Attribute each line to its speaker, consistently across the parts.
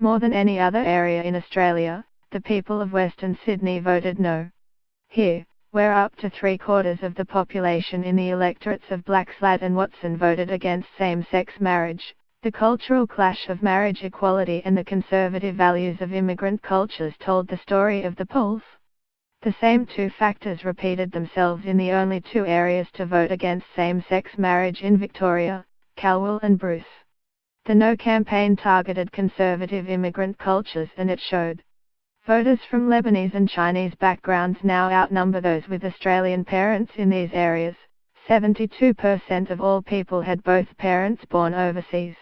Speaker 1: More than any other area in Australia, the people of Western Sydney voted no. Here, where up to 3/4 of the population in the electorates of Blackslade and Watson voted against same-sex marriage, the cultural clash of marriage equality and the conservative values of immigrant cultures told the story of the polls. The same two factors repeated themselves in the only two areas to vote against same-sex marriage in Victoria, Calwell and Bruce. The No campaign targeted conservative immigrant cultures and it showed. Voters from Lebanese and Chinese backgrounds now outnumber those with Australian parents in these areas. 72% of all people had both parents born overseas.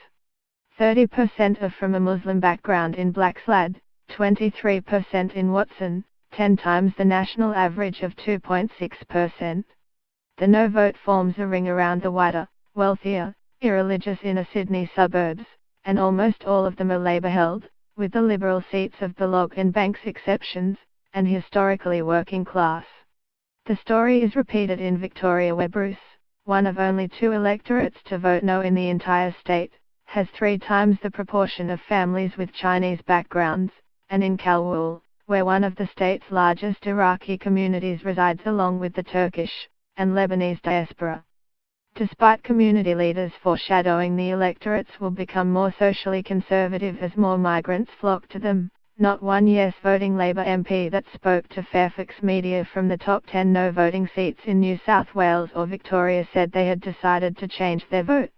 Speaker 1: 30% are from a Muslim background in Blackslade, 23% in Watson, 10 times the national average of 2.6%. The no vote forms a ring around the wider, wealthier, irreligious inner Sydney suburbs, and almost all of them are Labor-held, with the Liberal seats of Belog and Banks exceptions, and historically working class. The story is repeated in Victoria where Bruce, one of only two electorates to vote no in the entire state, has 3 times the proportion of families with Chinese backgrounds, and in Calwell, where one of the state's largest Iraqi communities resides along with the Turkish and Lebanese diaspora. Despite community leaders foreshadowing the electorates will become more socially conservative as more migrants flock to them, not one yes-voting Labor MP that spoke to Fairfax Media from the top 10 no-voting seats in New South Wales or Victoria said they had decided to change their vote.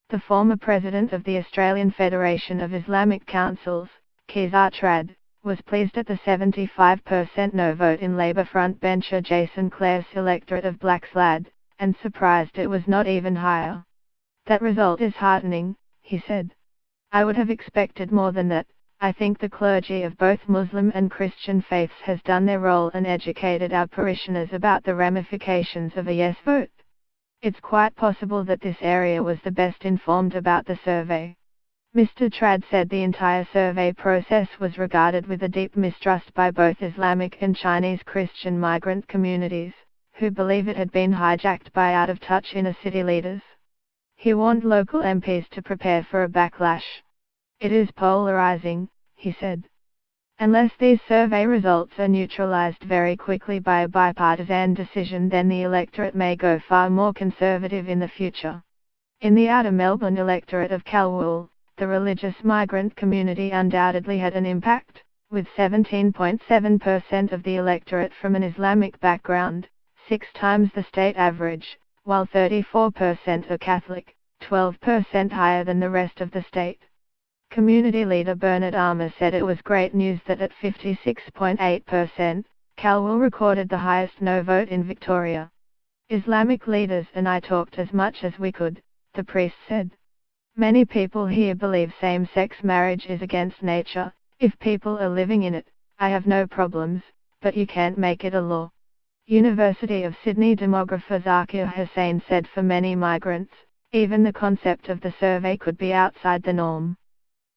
Speaker 1: The former president of the Australian Federation of Islamic Councils, Kizar Trad, was pleased at the 75% no vote in Labor frontbencher Jason Clare's electorate of Blackslade, and surprised it was not even higher. That result is heartening, he said. I would have expected more than that. I think the clergy of both Muslim and Christian faiths has done their role and educated our parishioners about the ramifications of a yes vote. It's quite possible that this area was the best informed about the survey. Mr. Trad said the entire survey process was regarded with a deep mistrust by both Islamic and Chinese Christian migrant communities, who believe it had been hijacked by out-of-touch inner-city leaders. He warned local MPs to prepare for a backlash. It is polarizing, he said. Unless these survey results are neutralized very quickly by a bipartisan decision, then the electorate may go far more conservative in the future. In the outer Melbourne electorate of Calwell, the religious migrant community undoubtedly had an impact, with 17.7% of the electorate from an Islamic background, 6 times the state average, while 34% are Catholic, 12% higher than the rest of the state. Community leader Bernard Armour said it was great news that at 56.8%, Calwell recorded the highest no vote in Victoria. Islamic leaders and I talked as much as we could, the priest said. Many people here believe same-sex marriage is against nature. If people are living in it, I have no problems, but you can't make it a law. University of Sydney demographer Zakir Hussain said for many migrants, even the concept of the survey could be outside the norm.